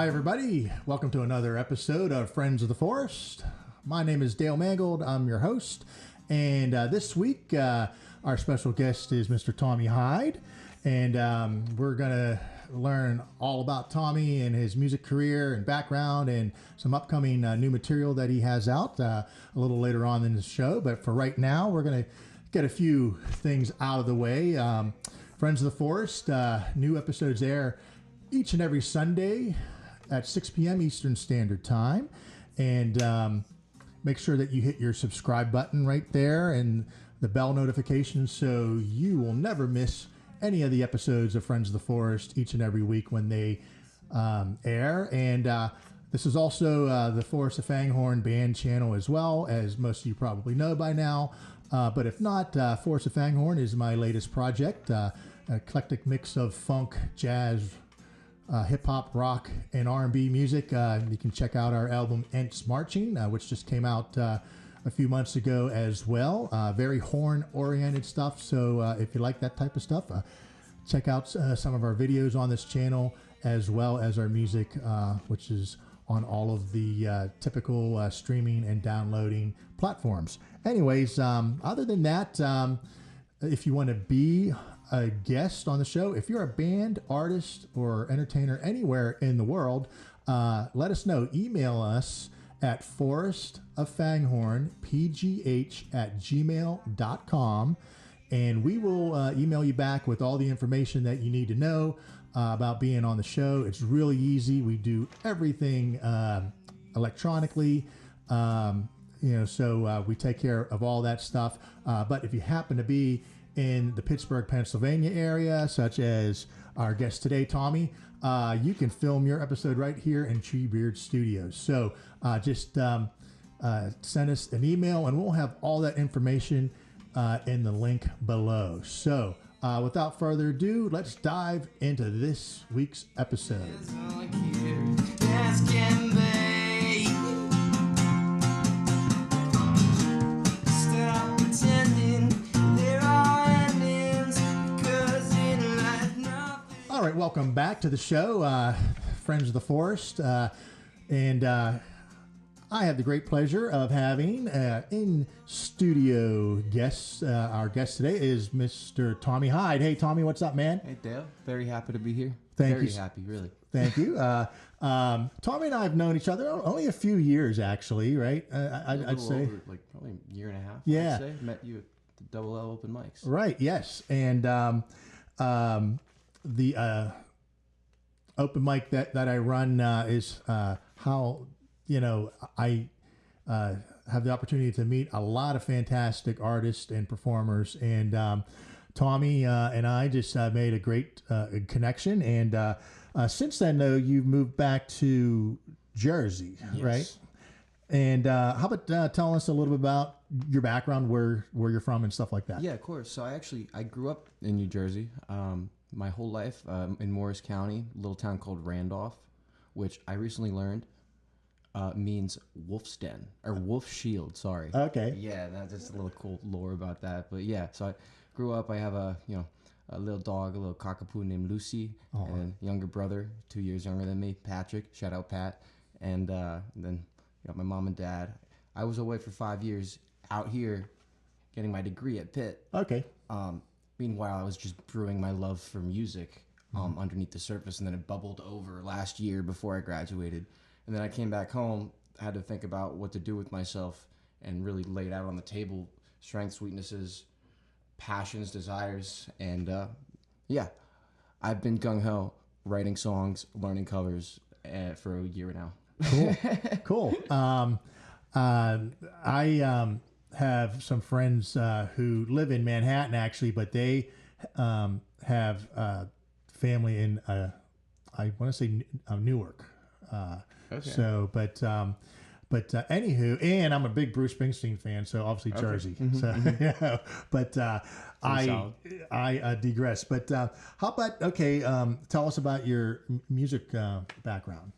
Hi, everybody. Welcome to another episode of Friends of the Forest. My name is Dale Mangold. I'm your host. And this week, our special guest is Mr. Tommy Hyde. And we're going to learn all about Tommy and his music career and background and some upcoming new material that he has out a little later on in the show. But for right now, we're going to get a few things out of the way. Friends of the Forest, new episodes air each and every Sunday at 6 p.m. Eastern Standard Time. And make sure that you hit your subscribe button right there and the bell notification so you will never miss any of the episodes of Friends of the Forest each and every week when they air. And this is also the Forrest Of FangHorn band channel as well, as most of you probably know by now. But if not, Forrest Of FangHorn is my latest project, an eclectic mix of funk, jazz, hip-hop, rock, and R&B music. You can check out our album Ents Marching, which just came out a few months ago as well. Very horn-oriented stuff, so if you like that type of stuff, check out some of our videos on this channel, as well as our music, which is on all of the typical streaming and downloading platforms. Anyways, other than that, if you want to be a guest on the show, if you're a band, artist, or entertainer anywhere in the world, let us know. Email us at forrestoffangHorn@gmail.com, and we will email you back with all the information that you need to know about being on the show. It's really easy. We do everything electronically, so we take care of all that stuff. But if you happen to be in the Pittsburgh, Pennsylvania area, such as our guest today, Tommy, you can film your episode right here in Treebeard Studios. So just send us an email and we'll have all that information in the link below. So without further ado, let's dive into this week's episode. All right, welcome back to the show, Friends of the Forest, and I have the great pleasure of having in studio guests. Our guest today is Mr. Tommy Hyde. Hey, Tommy, what's up, man? Hey, Dale. Very happy to be here. Very happy, really. Thank you. Tommy and I have known each other only a few years, actually, right? I'd say over, like probably a year and a half. Yeah, I'd say. Met you at the Double L open mics. Right. Yes, and the open mic that I run is how I have the opportunity to meet a lot of fantastic artists and performers, and Tommy and I just made a great connection. And since then, though, you've moved back to Jersey, Yes. right? And how about telling us a little bit about your background, where you're from, and stuff like that? Yeah, of course. So I grew up in New Jersey. My whole life in Morris County, a little town called Randolph, which I recently learned means wolf's den or wolf shield. Sorry. Okay. Yeah, that's just a little cool lore about that. But yeah, so I grew up. I have a little dog, a little cockapoo named Lucy, and a younger brother, 2 years younger than me, Patrick. Shout out Pat. And then my mom and dad. I was away for 5 years out here, getting my degree at Pitt. Okay. Meanwhile, I was just brewing my love for music underneath the surface, and then it bubbled over last year before I graduated. And then I came back home, I had to think about what to do with myself, and really laid out on the table strengths, weaknesses, passions, desires, and I've been gung-ho writing songs, learning covers for a year now. Cool. I have some friends who live in Manhattan, actually, but they have family in I want to say Newark. Okay. So, but anywho, and I'm a big Bruce Springsteen fan, so obviously Jersey. Mm-hmm, So, mm-hmm. But I digress. But how about tell us about your music background.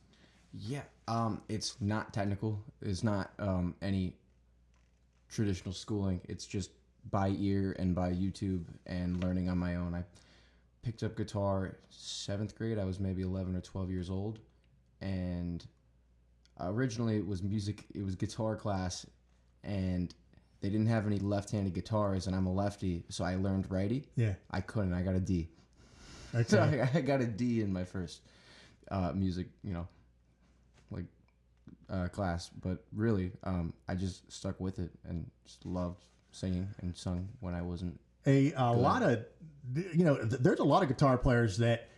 Yeah, it's not technical. It's not any traditional schooling. It's just by ear and by YouTube and learning on my own. I picked up guitar 7th grade. I was maybe 11 or 12 years old. and originally it was guitar class, and they didn't have any left-handed guitars, and I'm a lefty, so I learned righty. Yeah. I couldn't. I got a D. Okay. So I got a D in my first music, class. But really, I just stuck with it and just loved singing and sung when I wasn't. A lot of, there's a lot of guitar players that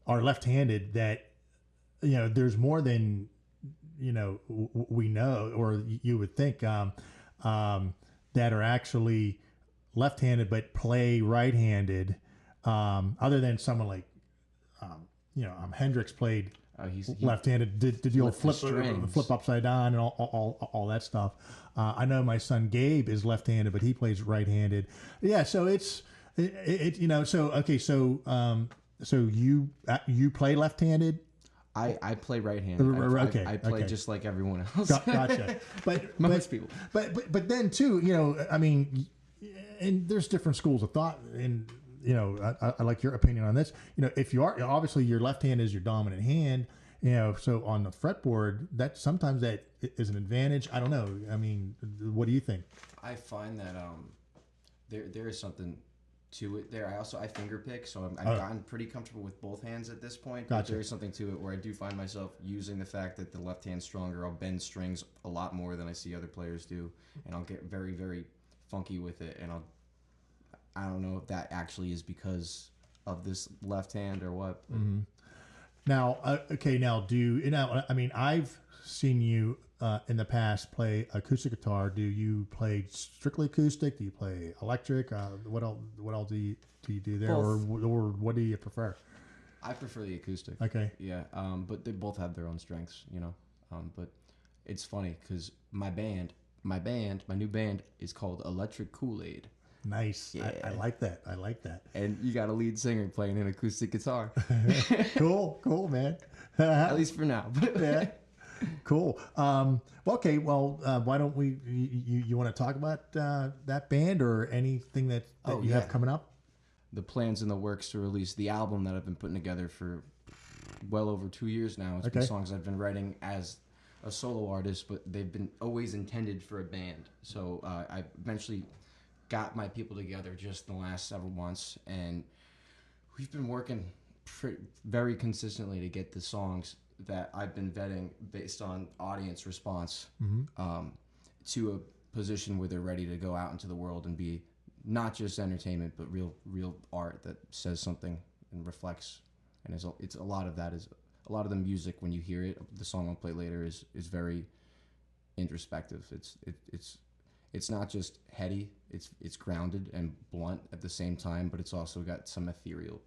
are left-handed that, there's more than, we know, or you would think, that are actually left-handed but play right-handed. Other than someone like, Hendrix played He's left-handed. Did the old flip upside down and all that stuff. I know my son Gabe is left-handed, but he plays right-handed. Yeah, so so you play left-handed. I play right-handed. Okay, I play okay. just like everyone else. Gotcha. But Most people. But then too, I mean, and there's different schools of thought, and I like your opinion on this. If you are, obviously your left hand is your dominant hand, so on the fretboard, that sometimes that is an advantage. I don't know. I mean, what do you think? I find that there is something to it there. I finger pick, so I've gotten pretty comfortable with both hands at this point. Gotcha. But there is something to it where I do find myself using the fact that the left hand's stronger. I'll bend strings a lot more than I see other players do, and I'll get very, very funky with it, and I don't know if that actually is because of this left hand or what. Mm-hmm. Now, I mean, I've seen you in the past play acoustic guitar. Do you play strictly acoustic? Do you play electric? What else do you do there, or what do you prefer? I prefer the acoustic. Okay. Yeah. But they both have their own strengths, But it's funny because my new band is called Elektrikoolaid. Nice. Yeah. I like that. I like that. And you got a lead singer playing an acoustic guitar. Cool, man. At least for now. Yeah. Cool. Okay. Well, why don't we? You want to talk about that band or anything that you have coming up? The plans in the works to release the album that I've been putting together for well over 2 years now. It's been songs I've been writing as a solo artist, but they've been always intended for a band. So I eventually got my people together just in the last several months, and we've been working very consistently to get the songs that I've been vetting based on audience response to a position where they're ready to go out into the world and be not just entertainment, but real art that says something and reflects. And it's a lot of that is a lot of the music when you hear it. The song I'll play later is very introspective. It's not just heady. It's grounded and blunt at the same time, but it's also got some ethereal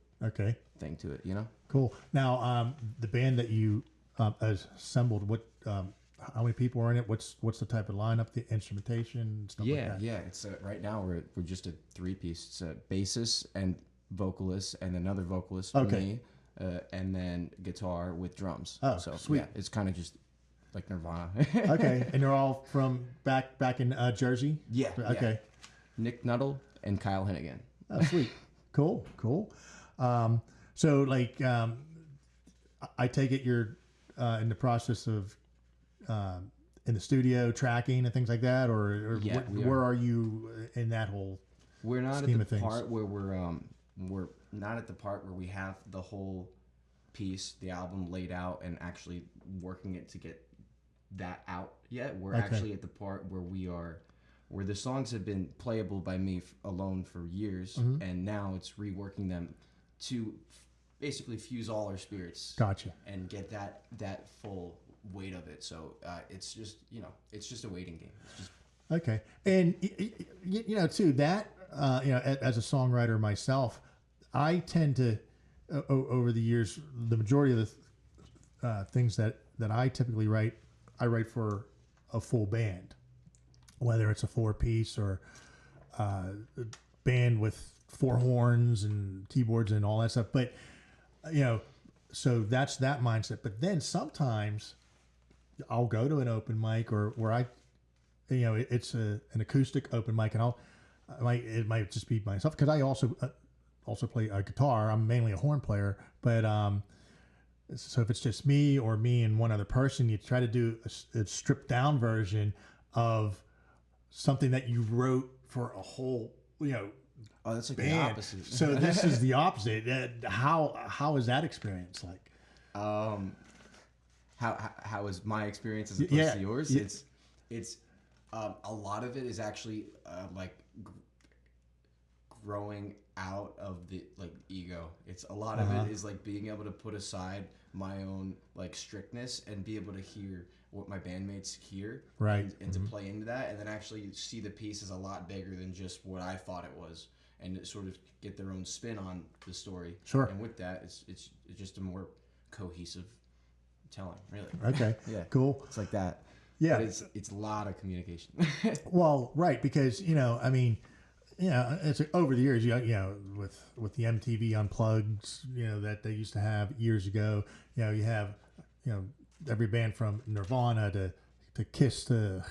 thing to it. Cool. Now, the band that you assembled, how many people are in it? What's the type of lineup, the instrumentation, stuff like that? Yeah. It's right now we're just a 3-piece. It's a bassist and vocalist and another vocalist for me, and then guitar with drums. Oh, so sweet. Yeah, it's kind of just like Nirvana. Okay, and they're all from back in Jersey? Yeah. Okay. Yeah. Nick Nuttall and Kyle Hennigan. Oh, sweet. Cool. So, I take it you're in the process of in the studio tracking and things like that, or where are you in that whole? We're not at the part where we're not at the part where we have the whole piece, the album laid out and actually working it to get that out yet. We're actually at the part where the songs have been playable by me alone for years, and now it's reworking them to basically fuse all our spirits. Gotcha. And get that full weight of it. So it's just it's just a waiting game. It's just okay. And too that as a songwriter myself, I tend to over the years, the majority of the things that I typically write, I write for a full band, whether it's a 4-piece or a band with 4 horns and keyboards and all that stuff. But so that's that mindset. But then sometimes I'll go to an open mic or where it's an acoustic open mic, and it might just be myself because I also play a guitar. I'm mainly a horn player, but so if it's just me or me and one other person, you try to do a stripped down version of something that you wrote for a whole, Oh, that's like the band. opposite. So this is the opposite. How is that experience like? How is my experience as opposed to yours? Yeah. It's a lot of it is actually like growing out of the like ego. It's a lot of it is like being able to put aside my own like strictness and be able to hear what my bandmates hear, right, and to play into that, and then actually see the piece as a lot bigger than just what I thought it was, and sort of get their own spin on the story. Sure. And with that, it's just a more cohesive telling, really. Okay. Yeah. Cool. It's like that. Yeah. But it's a lot of communication. Well, right, because I mean, it's over the years, with the MTV Unplugged, that they used to have years ago. You have, every band from Nirvana to Kiss to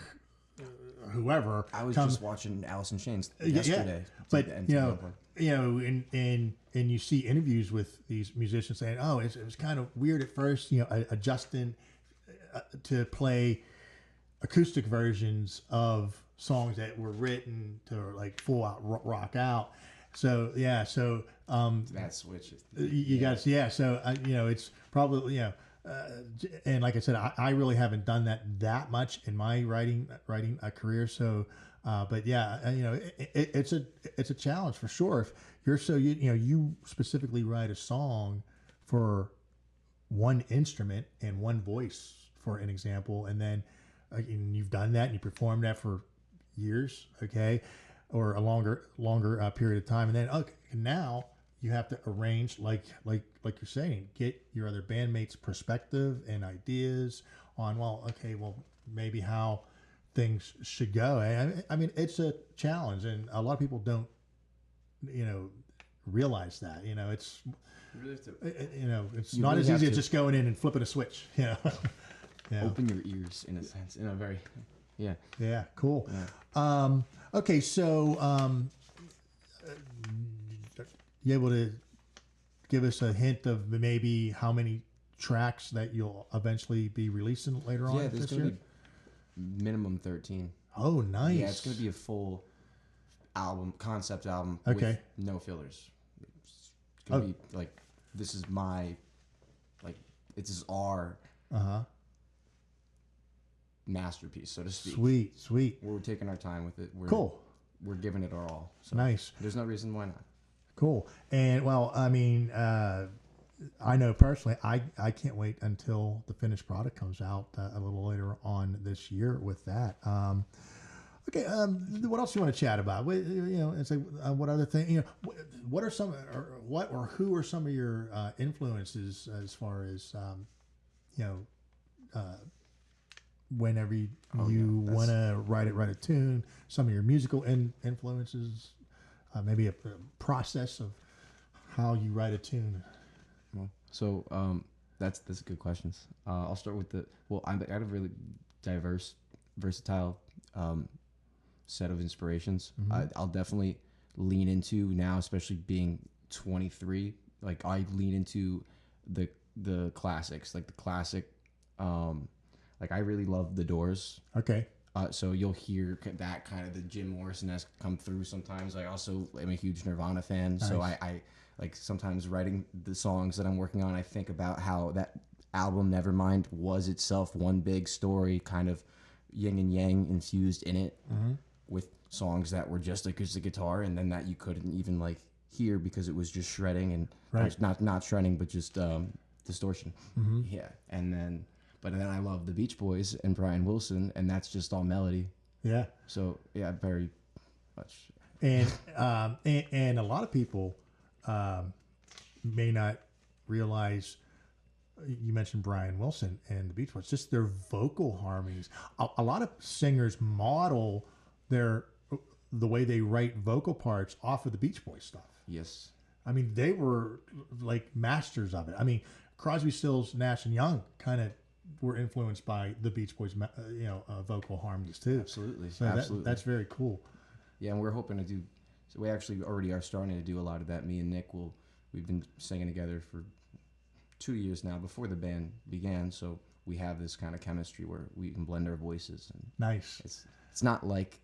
whoever. I was just watching Alice in Chains yesterday. But and you see interviews with these musicians saying, "Oh, it was kind of weird at first, adjusting to play acoustic versions of songs that were written to like full out rock out." So that switch. You guys, So it's probably and like I said, I really haven't done that much in my writing a career. So, but it's a challenge for sure. If you're you specifically write a song for one instrument and one voice, for an example, and then and you've done that and you performed that for years, okay, or a longer period of time, and then now you have to arrange like you're saying, get your other bandmates' perspective and ideas on maybe how things should go. I mean, it's a challenge, and a lot of people don't realize that. It's it's You not really as have easy as to just going in and flipping a switch. Yeah. Open your ears, in a sense, in a very Yeah, cool. Yeah. Okay, so you able to give us a hint of maybe how many tracks that you'll eventually be releasing later on there's this gonna year? be minimum 13. Oh, nice. Yeah, it's gonna be a full concept album Okay. with no fillers. It's gonna be like, this is my, like, this is our masterpiece, so to speak. Sweet. We're taking our time with it. Cool. We're giving it our all. So Nice. There's no reason why not. Cool. And well, I mean, I know personally, I can't wait until the finished product comes out a little later on this year with that. Okay. What else do you want to chat about? It's like, what other thing? What are some, or who are some of your influences as far as whenever you want to write a tune? Some of your musical influences, maybe a process of how you write a tune. So that's good questions. I'll start with I got a really versatile set of inspirations. I'll definitely lean into now, especially being 23. Like, I lean into the classics, like the classic. Like, I really love The Doors. Okay. So you'll hear that kind of the Jim Morrison-esque come through sometimes. I also am a huge Nirvana fan, nice. So I like sometimes writing the songs that I'm working on, I think about how that album Nevermind was itself one big story, kind of yin and yang infused in it, with songs that were just acoustic guitar, and then that you couldn't even like hear because it was just shredding and not shredding, but just distortion. Yeah, but then I love the Beach Boys and Brian Wilson, and that's just all melody. Yeah. So yeah, very much. And and a lot of people may not realize. You mentioned Brian Wilson and the Beach Boys, just their vocal harmonies. A lot of singers model the way they write vocal parts off of the Beach Boys stuff. Yes. I mean, they were like masters of it. I mean, Crosby, Stills, Nash and Young kind of were influenced by the Beach Boys, vocal harmonies too. Absolutely. So Absolutely. That's very cool. Yeah, and we're hoping to do. So we actually already are starting to do a lot of that. Me and Nick we've been singing together for 2 years now before the band began, so we have this kind of chemistry where we can blend our voices. And Nice. It's not like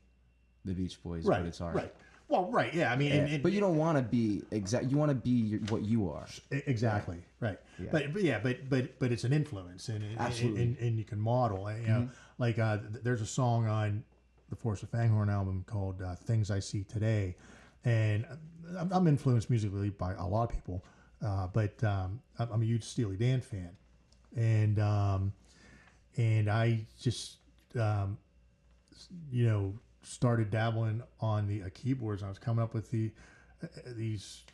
the Beach Boys, Right. but it's hard. Right. Well, right. Yeah. I mean, Yeah, but you don't want to be exact. You want to be what you are. Exactly. Right. Yeah. But it's an influence, and Absolutely. and you can model. You know, like there's a song on the Forrest Of FangHorn album called "Things I See Today," and I'm influenced musically by a lot of people, but I'm a huge Steely Dan fan, and I just started dabbling on the keyboards. I was coming up with these,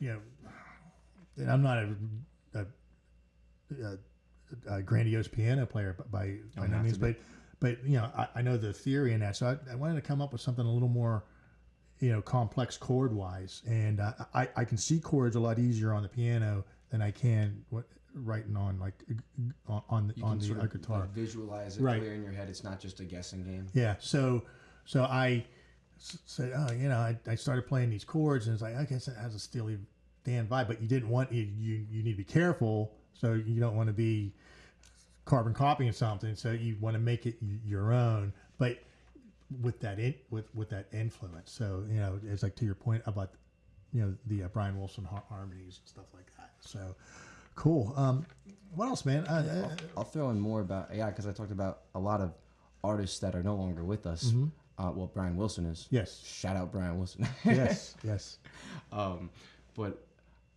and I'm not a grandiose piano player by no means, but I know the theory in that. So I wanted to come up with something a little more, complex chord wise, and I can see chords a lot easier on the piano than I can writing on on the guitar. Like visualize it clear in your head. It's not just a guessing game. Yeah. So I said, I started playing these chords, and it's like, I guess it has a Steely Dan vibe, but you didn't want you need to be careful, so you don't want to be carbon copying something, so you want to make it your own, but with that with that influence. So it's like to your point about the Brian Wilson harmonies and stuff like that. So cool. What else, man? I'll throw in more about because I talked about a lot of artists that are no longer with us. Mm-hmm. Well, Brian Wilson is. Yes. Shout out Brian Wilson. yes. But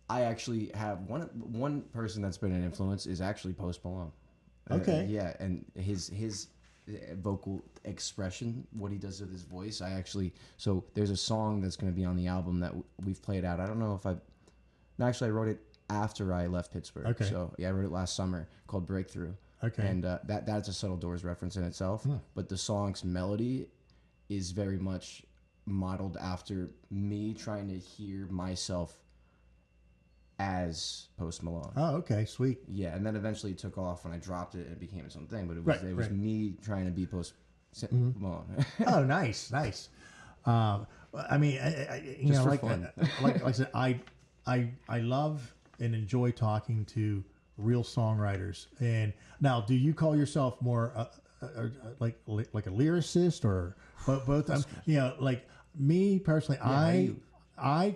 I actually have one person that's been an influence is actually Post Malone. Okay. Yeah, and his vocal expression, what he does with his voice. So there's a song that's going to be on the album that we've played out. I don't know if I wrote it after I left Pittsburgh. Okay. So yeah, I wrote it last summer called Breakthrough. Okay. And that's a Subtle Doors reference in itself. But the song's melody is very much modeled after me trying to hear myself as Post Malone. Oh, okay, sweet. Yeah, and then eventually it took off when I dropped it and it became its own thing. But it was me trying to be Post Malone. Oh, nice. I mean, Just for fun. like I said, I love and enjoy talking to real songwriters. And now, do you call yourself more like a lyricist or both? Like me personally, I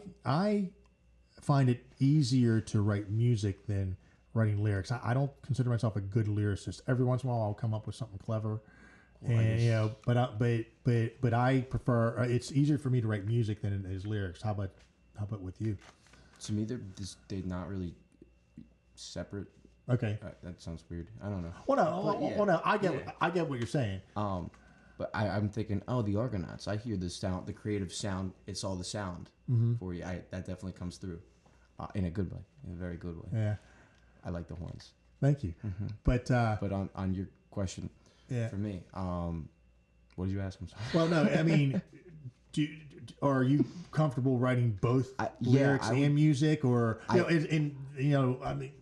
find it easier to write music than writing lyrics. I don't consider myself a good lyricist. Every once in a while, I'll come up with something clever, but I prefer. It's easier for me to write music than it is lyrics. How about with you? To me, they're not really separate. Okay. That sounds weird. I don't know. Well, no. I get what you're saying. But I'm thinking, the Argonauts. I hear the sound, the creative sound. It's all the sound for you. That definitely comes through, in a good way, in a very good way. Yeah. I like the horns. Thank you. But on your question, for me, what did you ask? I'm sorry. Well, no, I mean, are you comfortable writing both lyrics and music, or I mean.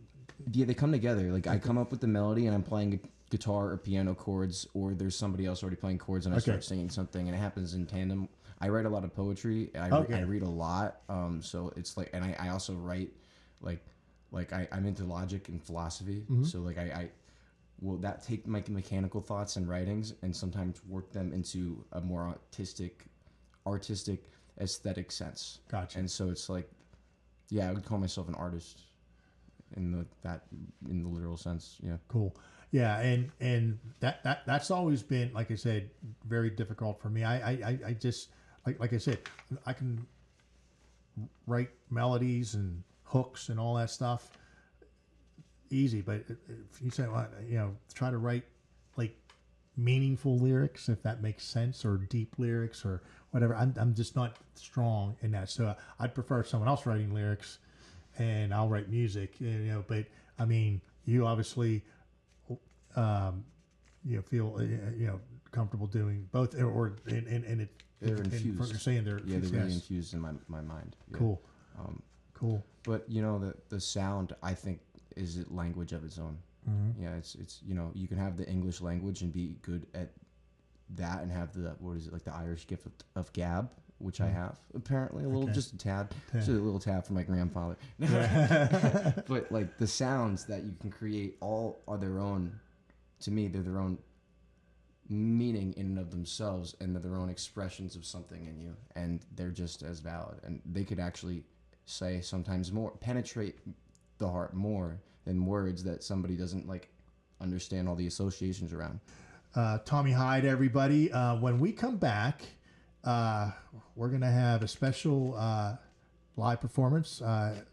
Yeah, they come together. Like I come up with the melody, and I'm playing guitar or piano chords, or there's somebody else already playing chords, and I start singing something, and it happens in tandem. I write a lot of poetry. I read a lot. So it's like, and I also write like I'm into logic and philosophy. So like I will take my mechanical thoughts and writings and sometimes work them into a more artistic aesthetic sense. Gotcha. And so it's like, I would call myself an artist in the literal sense. Yeah. Cool. Yeah, and that's always been, like I said, very difficult for me. I just like I said, I can write melodies and hooks and all that stuff easy, but if you say, try to write like meaningful lyrics, if that makes sense, or deep lyrics or whatever, I'm just not strong in that. So I'd prefer someone else writing lyrics, and I'll write music. But I mean, you obviously feel comfortable doing both, or and they're infused. You're saying they're really infused in my mind. Yeah. Cool. Cool. But the sound, I think, is a language of its own. Yeah, it's you can have the English language and be good at that, and have the the Irish gift of gab, which I have apparently a little, just a tad, just a little tab from my grandfather. But like the sounds that you can create all are their own. To me, they're their own meaning in and of themselves, and they're their own expressions of something in you, and they're just as valid. And they could actually say sometimes more, penetrate the heart more than words that somebody doesn't like understand all the associations around. Tommy Hyde, everybody. When we come back, we're going to have a special live performance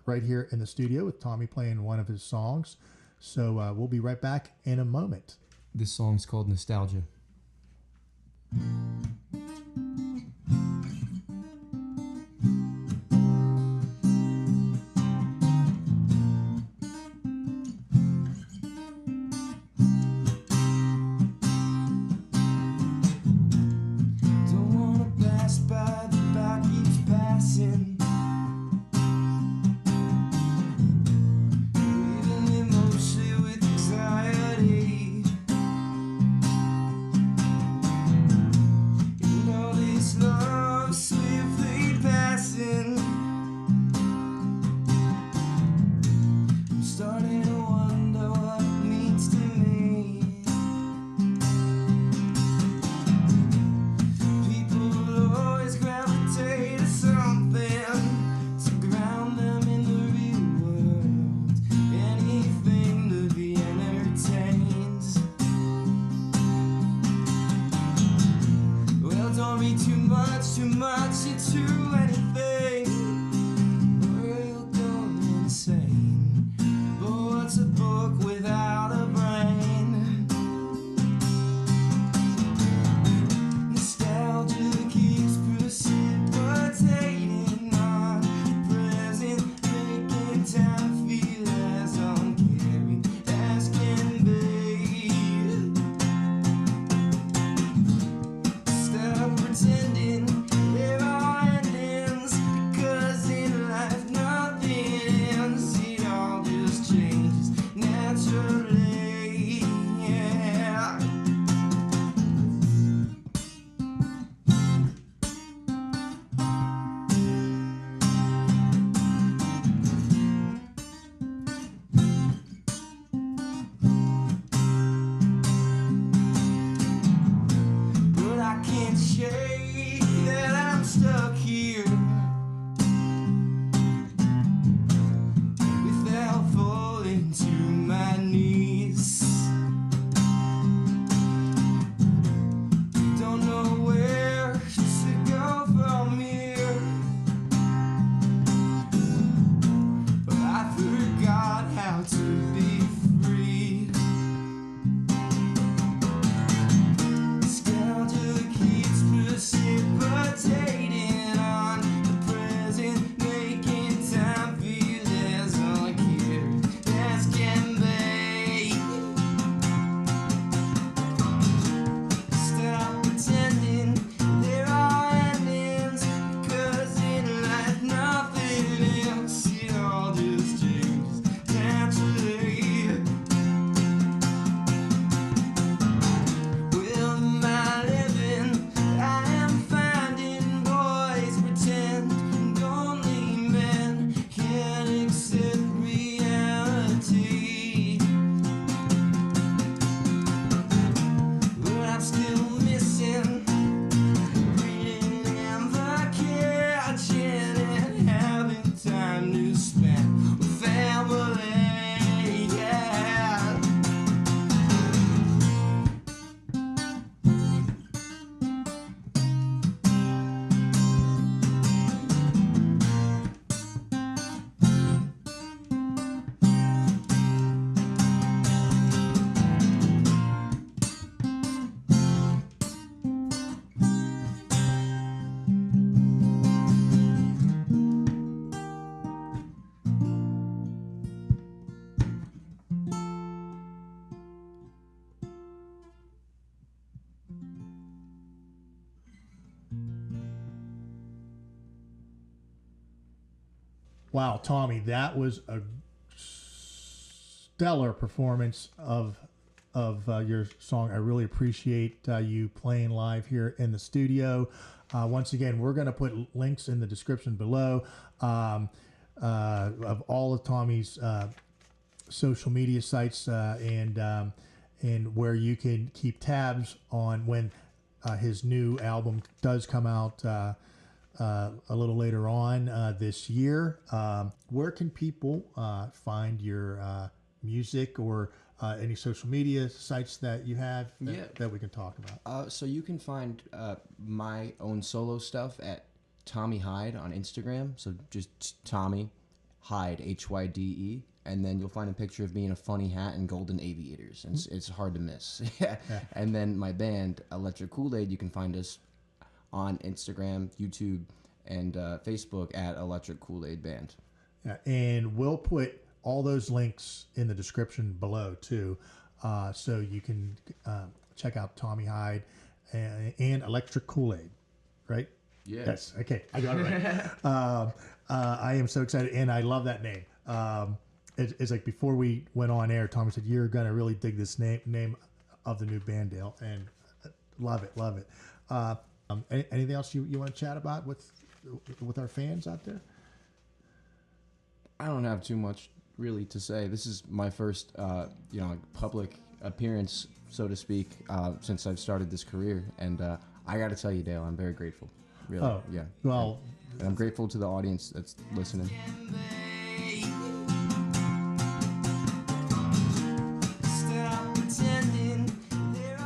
right here in the studio with Tommy playing one of his songs. So we'll be right back in a moment. This song's called Nostalgia. Wow, Tommy, that was a stellar performance of of your song. I really appreciate you playing live here in the studio. Once again, we're going to put links in the description below of all of Tommy's social media sites and where you can keep tabs on when his new album does come out a little later on this year. Where can people find your music or any social media sites that you have that we can talk about? So you can find my own solo stuff at Tommy Hyde on Instagram. So just Tommy Hyde, Hyde. And then you'll find a picture of me in a funny hat and golden aviators. And it's hard to miss. Yeah. And then my band, Elektrikoolaid, you can find us on Instagram, YouTube, and Facebook at Elektrikoolaid Band. Yeah, and we'll put all those links in the description below too, so you can check out Tommy Hyde and Elektrikoolaid, right? Yeah. Yes. Okay, I got it right. I am so excited, and I love that name. It's like before we went on air, Tommy said, "You're gonna really dig this name of the new band, Dale," and love it. Anything else you want to chat about with our fans out there? I don't have too much really to say. This is my first, public appearance, so to speak, since I've started this career, and I got to tell you, Dale, I'm very grateful. Really, yeah. Well, and I'm grateful to the audience that's listening.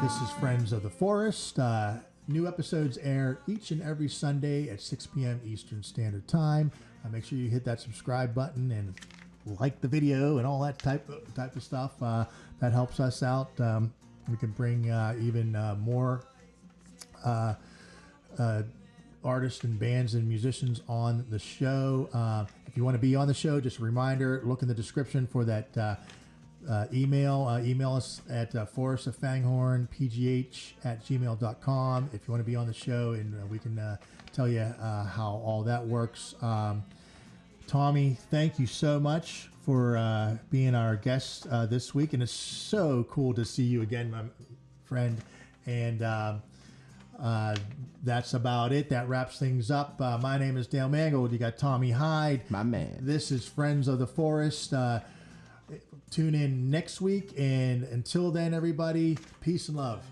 This is Friends of the Forest. New episodes air each and every Sunday at 6 p.m. Eastern Standard Time. Make sure you hit that subscribe button and like the video and all that type of stuff. That helps us out. We can bring even more artists and bands and musicians on the show. If you want to be on the show, just a reminder, look in the description for that email. Email us at Forrest Of FangHorn, pgh@gmail.com if you want to be on the show, and we can tell you how all that works. Tommy, thank you so much for being our guest this week, and it's so cool to see you again, my friend. And that's about it. That wraps things up. My name is Dale Mangold. You got Tommy Hyde. My man. This is Friends of the Forest. Tune in next week, and until then, everybody, peace and love.